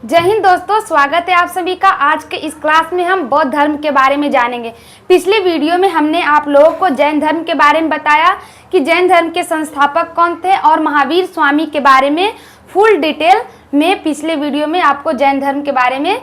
जय हिंद दोस्तों, स्वागत है आप सभी का। आज के इस क्लास में हम बौद्ध धर्म के बारे में जानेंगे। पिछले वीडियो में हमने आप लोगों को जैन धर्म के बारे में बताया कि जैन धर्म के संस्थापक कौन थे और महावीर स्वामी के बारे में फुल डिटेल में पिछले वीडियो में आपको जैन धर्म के बारे में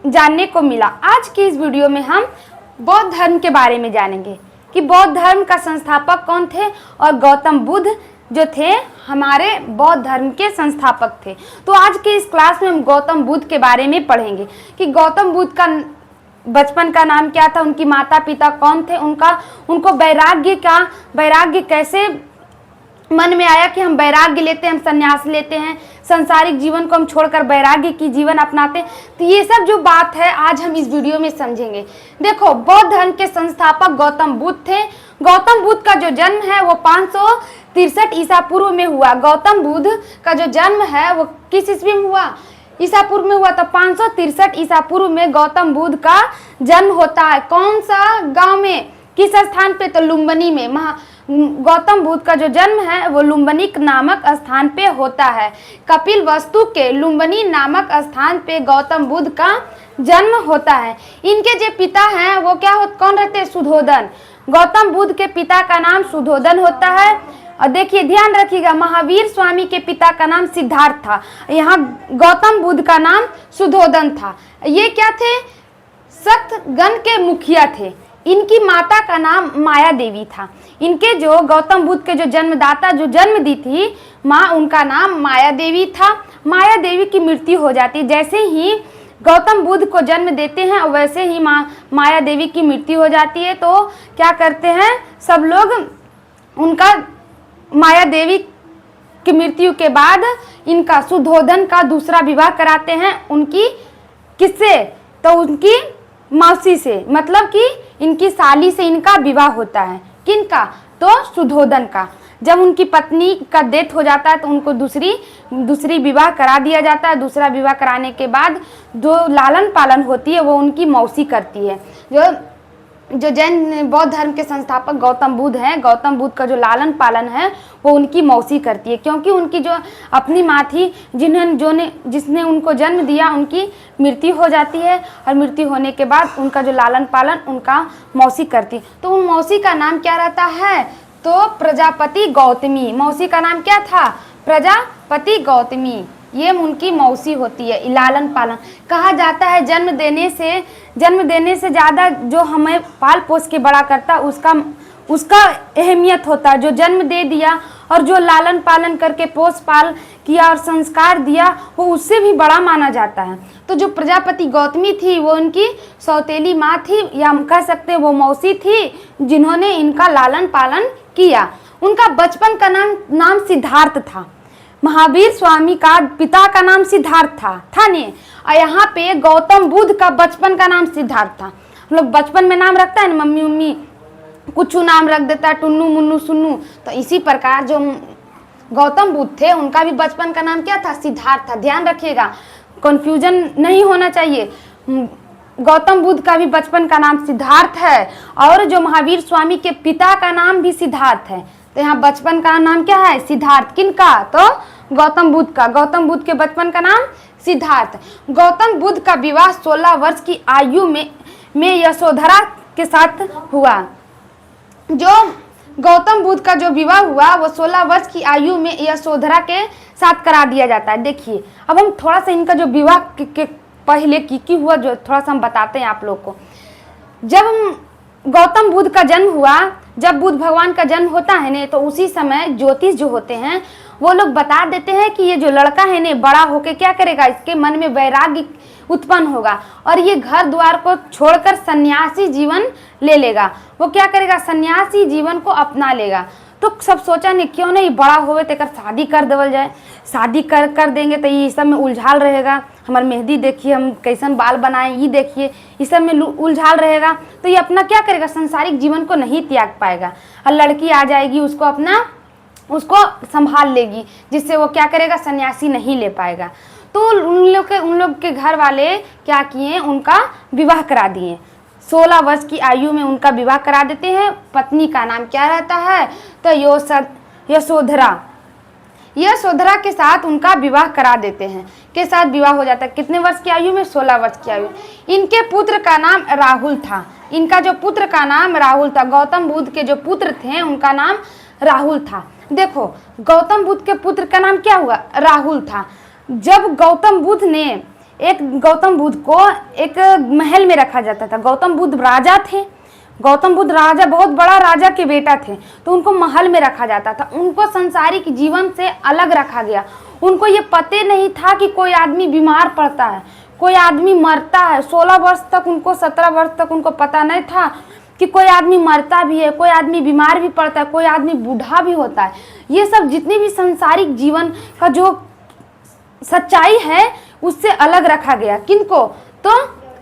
जानने को मिला। आज की इस वीडियो में हम बौद्ध धर्म के बारे में जानेंगे कि बौद्ध धर्म का संस्थापक कौन थे और गौतम बुद्ध जो थे हमारे बौद्ध धर्म के संस्थापक थे। तो आज के इस क्लास में हम गौतम बुद्ध के बारे में पढ़ेंगे कि गौतम बुद्ध का बचपन का नाम क्या था, उनकी माता पिता कौन थे, उनको वैराग्य कैसे मन में आया कि हम वैराग्य लेते हैं, हम संन्यास लेते हैं, संसारिक जीवन को हम छोड़कर वैराग्य की जीवन अपनाते हैं। तो ये सब जो बात है आज हम इस वीडियो में समझेंगे। देखो, बौद्ध धर्म के संस्थापक गौतम बुद्ध थे। गौतम बुद्ध का जो जन्म है वो 563 ईसा पूर्व में हुआ। गौतम बुद्ध का जो जन्म है वो किस ईस्वी में हुआ? ईसा पूर्व में हुआ। तो 563 ईसा पूर्व में गौतम बुद्ध का जन्म होता है। कौन सा गांव में, किस स्थान पे? तो लुम्बिनी में। गौतम बुद्ध का जो जन्म है वो लुम्बिनी नामक स्थान पे होता है। कपिल वस्तु के लुम्बिनी नामक स्थान पे गौतम बुद्ध का जन्म होता है। इनके जो पिता हैं वो कौन रहते हैं? सुधोधन। गौतम बुद्ध के पिता का नाम सुधोधन होता है। और देखिए, ध्यान रखिएगा, महावीर स्वामी के पिता का नाम सिद्धार्थ था। यहाँ गौतम बुद्ध का नाम सुधोधन था। ये क्या थे? सतगण के मुखिया थे। इनकी माता का नाम माया देवी था। इनके जो गौतम बुद्ध के जो जन्मदाता जो जन्म दी थी माँ, उनका नाम माया देवी था। माया देवी की मृत्यु हो जाती। जैसे ही गौतम बुद्ध को जन्म देते हैं और वैसे ही माया देवी की मृत्यु हो जाती है। तो क्या करते हैं सब लोग, उनका माया देवी की मृत्यु के बाद इनका सुधोधन का दूसरा विवाह कराते हैं। उनकी किससे? तो उनकी मौसी से, मतलब कि इनकी साली से इनका विवाह होता है। किनका? तो सुधोधन का। जब उनकी पत्नी का डेथ हो जाता है तो उनको दूसरी विवाह करा दिया जाता है। दूसरा विवाह कराने के बाद जो लालन पालन होती है वो उनकी मौसी करती है। जो जैन बौद्ध धर्म के संस्थापक गौतम बुद्ध हैं, गौतम बुद्ध का जो लालन पालन है वो उनकी मौसी करती है, क्योंकि उनकी जो अपनी माँ थी जिसने उनको जन्म दिया, उनकी मृत्यु हो जाती है और मृत्यु होने के बाद उनका जो लालन पालन उनका मौसी करती है। तो उन मौसी का नाम क्या रहता है? तो प्रजापति गौतमी। मौसी का नाम क्या था? प्रजापति गौतमी। ये उनकी मौसी होती है। लालन पालन कहा जाता है जन्म देने से ज़्यादा जो हमें पाल पोस के बड़ा करता उसका अहमियत होता है। जो जन्म दे दिया और जो लालन पालन करके पोस पाल किया और संस्कार दिया वो उससे भी बड़ा माना जाता है। तो जो प्रजापति गौतमी थी वो उनकी सौतेली माँ थी, या हम कह सकते हैं वो मौसी थी जिन्होंने इनका लालन पालन किया। उनका बचपन का नाम सिद्धार्थ था। महावीर स्वामी का पिता का नाम सिद्धार्थ था नहीं। और यहाँ पे गौतम बुद्ध का बचपन का नाम सिद्धार्थ था। हम लोग बचपन में नाम रखता है ना, मम्मी कुछ नाम रख देता है, टुन्नू मुन्नू सुन्नू। तो इसी प्रकार जो गौतम बुद्ध थे उनका भी बचपन का नाम क्या था? सिद्धार्थ था। ध्यान रखिएगा, कंफ्यूजन नहीं होना चाहिए। गौतम बुद्ध का भी बचपन का नाम सिद्धार्थ है और जो महावीर स्वामी के पिता का नाम भी सिद्धार्थ है। तो यहाँ बचपन का नाम क्या है? सिद्धार्थ। किनका? तो गौतम बुद्ध का। गौतम बुद्ध के बचपन का नाम सिद्धार्थ। गौतम बुद्ध का विवाह 16 वर्ष की आयु में यशोधरा के साथ हुआ। जो गौतम बुद्ध का जो विवाह हुआ वो 16 वर्ष की आयु में यशोधरा के साथ करा दिया जाता है। देखिए, अब हम थोड़ा सा इनका जो विवाह के पहले की हुआ जो थोड़ा सा हम बताते हैं आप लोग को। जब गौतम बुद्ध का जन्म हुआ, जब बुद्ध भगवान का जन्म होता है ने, तो उसी समय ज्योतिष जो होते हैं वो लोग बता देते हैं कि ये जो लड़का है ने बड़ा होके क्या करेगा, इसके मन में वैराग्य उत्पन्न होगा और ये घर द्वार को छोड़कर सन्यासी जीवन ले लेगा। वो क्या करेगा? सन्यासी जीवन को अपना लेगा। तो सब सोचा नहीं क्यों नहीं बड़ा होवे तो शादी कर देवल जाए। शादी कर देंगे तो ये सब में उलझाल रहेगा। हमार मेहंदी देखिए, हम कैसन बाल बनाए, ये देखिए, इस सब में उलझाल रहेगा। तो ये अपना क्या करेगा? संसारिक जीवन को नहीं त्याग पाएगा। और लड़की आ जाएगी, उसको संभाल लेगी, जिससे वो क्या करेगा? सन्यासी नहीं ले पाएगा। तो उन लोग के घर वाले क्या किए? उनका विवाह करा दिए। 16 वर्ष की आयु में उनका विवाह करा देते हैं। पत्नी का नाम क्या रहता है? तो यशोधरा। यशोधरा के साथ उनका विवाह करा देते हैं। के साथ विवाह हो जाता है कितने वर्ष की आयु में? 16 वर्ष की आयु। इनके पुत्र का नाम राहुल था। इनका जो पुत्र का नाम राहुल था, गौतम बुद्ध के जो पुत्र थे उनका नाम राहुल था। देखो गौतम बुद्ध के पुत्र का नाम क्या हुआ? राहुल था। जब गौतम बुद्ध को एक महल में रखा जाता था। गौतम बुद्ध राजा थे, गौतम बुद्ध राजा, बहुत बड़ा राजा के बेटा थे, तो उनको महल में रखा जाता था। उनको संसारिक जीवन से अलग रखा गया। उनको ये पता नहीं था कि कोई आदमी बीमार पड़ता है, कोई आदमी मरता है। 16 वर्ष तक उनको, 17 वर्ष तक उनको पता नहीं था कि कोई आदमी मरता भी है, कोई आदमी बीमार भी पड़ता है, कोई आदमी बूढ़ा भी होता है। ये सब जितनी भी संसारिक जीवन का जो सच्चाई है उससे अलग रखा गया। किनको? तो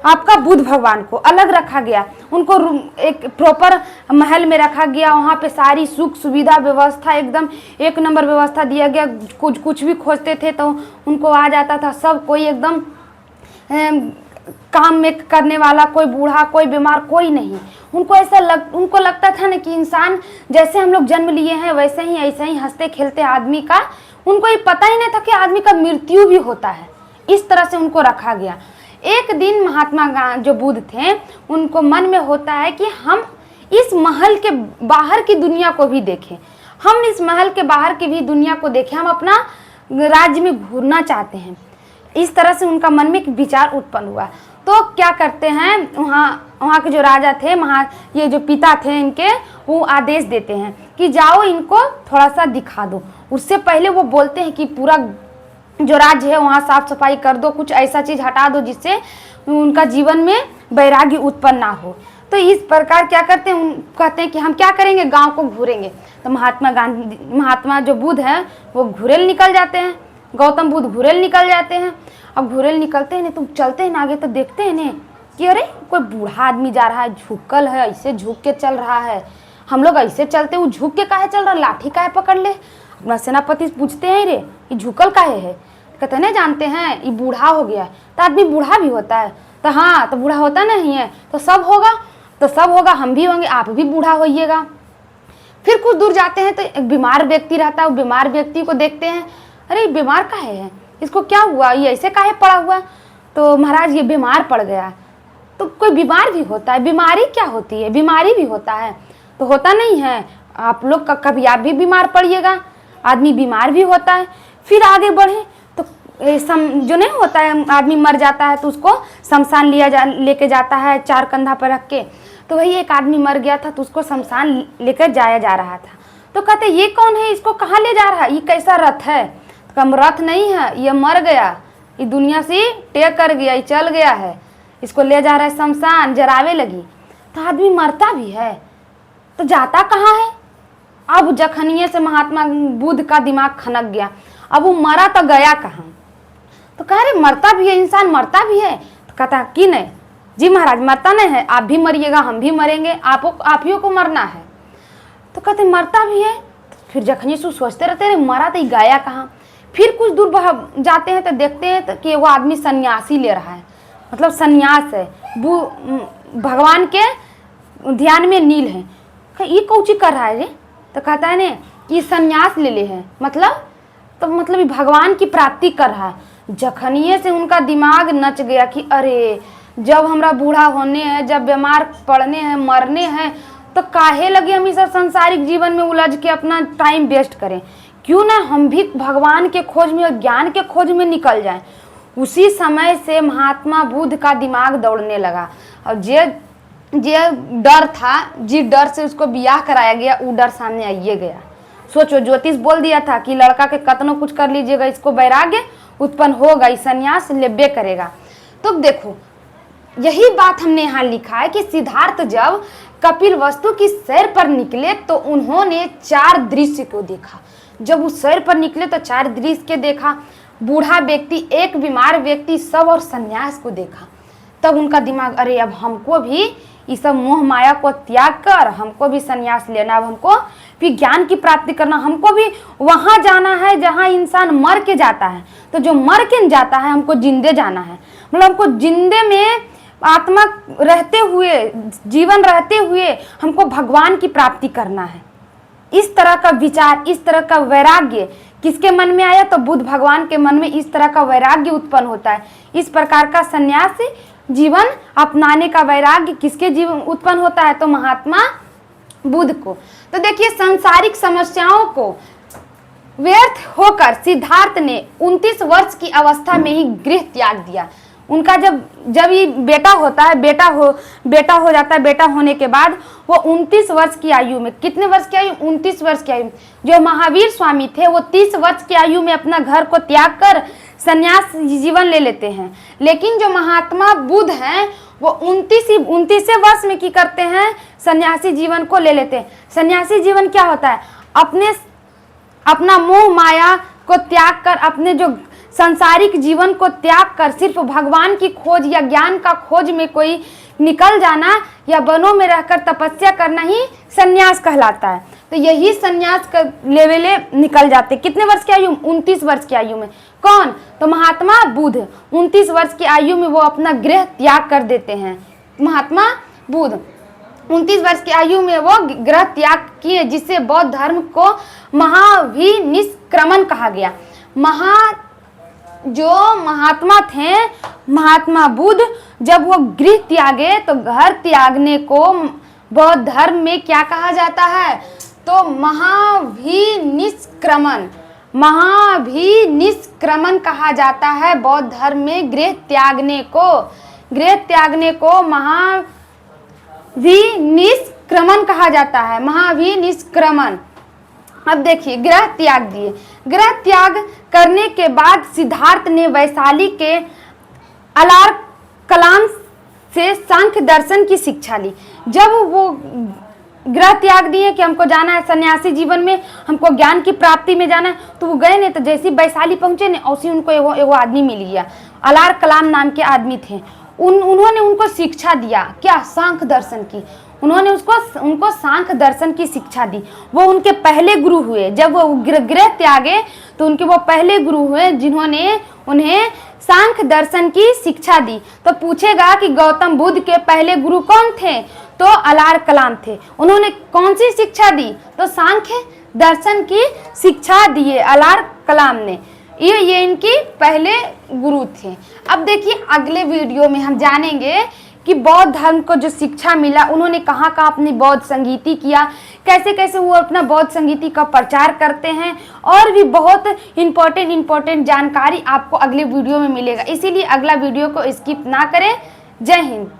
आपका बुद्ध भगवान को अलग रखा गया। उनको एक प्रॉपर महल में रखा गया। वहाँ पे सारी सुख सुविधा व्यवस्था एकदम 1 नंबर व्यवस्था दिया गया। कुछ भी खोजते थे तो उनको आ जाता था। सब कोई एकदम काम में करने वाला, कोई बूढ़ा, कोई बीमार, कोई नहीं। उनको लगता था ना कि इंसान जैसे हम लोग जन्म लिए हैं वैसे ही ऐसे ही हंसते खेलते आदमी का, उनको ये पता ही नहीं था कि आदमी का मृत्यु भी होता है। इस तरह से उनको रखा गया। एक दिन महात्मा जो बुद्ध थे उनको मन में होता है कि हम इस महल के बाहर की दुनिया को भी देखें, हम इस महल के बाहर की भी दुनिया को देखें, हम अपना राज्य में घूरना चाहते हैं। इस तरह से उनका मन में एक विचार उत्पन्न हुआ। तो क्या करते हैं, वहाँ के जो राजा थे, ये जो पिता थे इनके, वो आदेश देते हैं कि जाओ इनको थोड़ा सा दिखा दो। उससे पहले वो बोलते हैं कि पूरा जो राज्य है वहाँ साफ सफाई कर दो, कुछ ऐसा चीज़ हटा दो जिससे उनका जीवन में वैराग्य उत्पन्न ना हो। तो इस प्रकार क्या करते हैं, कहते हैं कि हम क्या करेंगे, गांव को घूरेंगे। तो महात्मा जो बुद्ध है वो घुरेल निकल जाते हैं, गौतम बुद्ध घुरेल निकल जाते हैं। अब घुरेल निकलते हैं तो चलते हैं ना आगे, तो देखते हैं ना कि अरे कोई बूढ़ा आदमी जा रहा है, झुकल है, ऐसे झुक के चल रहा है। हम लोग ऐसे चलते, वो झुक के काहे चल रहा, लाठी काहे पकड़ ले। अपना सेनापति पूछते हैं, रे ये झुकल काहे है? कहते नहीं जानते हैं, ये बूढ़ा हो गया। तो आदमी बूढ़ा भी होता है? तो हाँ, तो बूढ़ा होता नहीं है तो सब होगा, तो सब होगा, हम भी होंगे, आप भी बूढ़ा होइएगा। फिर कुछ दूर जाते हैं तो एक बीमार व्यक्ति रहता है। वो बीमार व्यक्ति को देखते हैं, अरे ये बीमार काहे है, इसको क्या हुआ, ये ऐसे काहे पड़ा हुआ? तो महाराज ये बीमार पड़ गया। तो कोई बीमार भी होता है, बीमारी क्या होती है, बीमारी भी होता है? तो होता नहीं है, आप लोग कभी आप भी बीमार पड़िएगा, आदमी बीमार भी होता है। फिर आगे बढ़े तो जो नहीं होता है, आदमी मर जाता है तो उसको शमशान लेके जाता है 4 कंधा पर रख के। तो वही एक आदमी मर गया था तो उसको शमशान लेकर जाया जा रहा था। तो कहते ये कौन है, इसको कहाँ ले जा रहा है, ये कैसा रथ है? तो कम रथ नहीं है, ये मर गया, ये दुनिया से टेक कर गया, ये चल गया है, इसको ले जा रहा है शमशान, जरावे लगी। तो आदमी मरता भी है तो जाता कहाँ है? अब जखनिए से महात्मा बुद्ध का दिमाग खनक गया। अब वो मरा तो गया कहाँ? तो कह रहे मरता भी है, इंसान मरता भी है। तो कहता कि नहीं जी महाराज, मरता नहीं है, आप भी मरिएगा, हम भी मरेंगे, आप ही को मरना है। तो कहते मरता भी है। तो फिर जखनिए से सोचते रहते हैं मरा तो गया कहाँ। फिर कुछ दूर जाते हैं तो देखते हैं कि वो आदमी सन्यासी ले रहा है, मतलब सन्यास है, भगवान के ध्यान में नील है। ये कौची कर रहा है रे? तो कहता है ने ये सन्यास ले है, मतलब ये भगवान की प्राप्ति कर रहा है। जखनिए से उनका दिमाग नच गया कि अरे जब हमरा बूढ़ा होने हैं, जब बीमार पड़ने हैं, मरने हैं, तो काहे लगे हम इस संसारिक जीवन में उलझ के अपना टाइम वेस्ट करें, क्यों ना हम भी भगवान के खोज में और ज्ञान के खोज में निकल जाएं। उसी समय से महात्मा बुद्ध का दिमाग दौड़ने लगा। और जे डर था, जिस डर से उसको ब्याह कराया गया, वो डर सामने आइए गया। सोचो, ज्योतिष बोल दिया था कि लड़का के कतनो कुछ कर लीजिएगा, इसको वैराग्य उत्पन्न होगा, इस संन्यास लेबे करेगा। तो देखो यही बात हमने यहाँ लिखा है कि सिद्धार्थ जब कपिल वस्तु की सैर पर निकले तो उन्होंने 4 दृश्य को देखा। जब उस सैर पर निकले तो 4 दृश्य के देखा, बूढ़ा व्यक्ति, एक बीमार व्यक्ति, सब और सन्यास को देखा। तब उनका दिमाग, अरे अब हमको भी इस सब मोह माया को त्याग कर हमको भी सन्यास लेना, अब हमको भी ज्ञान की प्राप्ति करना, हमको भी वहां जाना है जहां इंसान मर के जाता है। तो जो मर के जाता है हमको जिंदे जाना है, मतलब हमको जिंदे में आत्मा रहते हुए, जीवन रहते हुए हमको भगवान की प्राप्ति करना है। इस तरह का विचार, इस तरह का वैराग्य किसके मन में आया? तो बुद्ध भगवान के मन में इस तरह का वैराग्य उत्पन्न होता है। इस प्रकार का संन्यास जीवन अपनाने का वैराग्य किसके जीवन उत्पन्न होता है? तो महात्मा बुद्ध को। तो देखिए, सांसारिक समस्याओं को व्यर्थ होकर सिद्धार्थ ने 29 वर्ष की अवस्था में ही गृह त्याग दिया। उनका जब ये बेटा होता है, बेटा हो जाता है, बेटा होने के बाद वो 29 वर्ष की आयु में, कितने वर्ष की आयु? 29 वर्ष की आयु। जो महावीर स्वामी थे वो 30 वर्ष की आयु में अपना घर को त्याग कर संन्यास जीवन ले लेते हैं। लेकिन जो महात्मा बुद्ध हैं वो 29 वर्ष में की करते हैं? सन्यासी जीवन को ले लेते हैं। सन्यासी जीवन क्या होता है? अपना मोह माया को त्याग कर, अपने जो सांसारिक जीवन को त्याग कर सिर्फ भगवान की खोज या ज्ञान का खोज में कोई निकल जाना या वनों में रहकर तपस्या करना ही सन्यास कहलाता है। तो यही सन्यास का लेवले निकल जाते। कितने वर्ष की आयु? 29 वर्ष की आयु में। कौन? तो महात्मा बुद्ध 29 वर्ष की आयु में वो अपना गृह त्याग कर देते हैं। महात्मा बुद्ध 29 वर्ष की आयु में वो गृह त्याग किए, जिससे बौद्ध धर्म को महाविनिष्क्रमण कहा गया। जो महात्मा थे, महात्मा बुद्ध, जब वो गृह त्यागे तो घर त्यागने को बौद्ध धर्म में क्या कहा जाता है? तो महाविनिष्क्रमण कहा जाता है। बौद्ध धर्म में गृह त्यागने को महाविनिष्क्रमण कहा जाता है। महाविनिष्क्रमण। अब देखिए, गृह त्याग दिए। गृह त्याग करने के बाद सिद्धार्थ ने वैशाली के अलार कलाम से सांख्य दर्शन की शिक्षा ली। जब वो गृह त्याग दिए कि हमको जाना है सन्यासी जीवन में, हमको ज्ञान की प्राप्ति में जाना है, तो वो गए नहीं। तो जैसे वैशाली पहुंचे ने, उसी उनको एगो आदमी मिल गया, अलार कलाम नाम के आदमी थे। उन्होंने उनको शिक्षा दिया, क्या? सांख्य दर्शन की। उन्होंने उनको सांख्य दर्शन की शिक्षा दी। वो उनके पहले गुरु हुए। जब वो गृह त्यागे तो उनके वो पहले गुरु हुए जिन्होंने उन्हें सांख्य दर्शन की शिक्षा दी। तो पूछेगा कि गौतम बुद्ध के पहले गुरु कौन थे? तो अलार कलाम थे। उन्होंने कौन सी शिक्षा दी? तो सांख्य दर्शन की शिक्षा दिए अलार कलाम ने। ये इनकी पहले गुरु थे। अब देखिए, अगले वीडियो में हम जानेंगे कि बौद्ध धर्म को जो शिक्षा मिला, उन्होंने कहाँ कहाँ अपनी बौद्ध संगीति किया, कैसे कैसे वो अपना बौद्ध संगीति का प्रचार करते हैं, और भी बहुत इम्पोर्टेंट जानकारी आपको अगले वीडियो में मिलेगा। इसीलिए अगला वीडियो को स्किप ना करें। जय हिंद।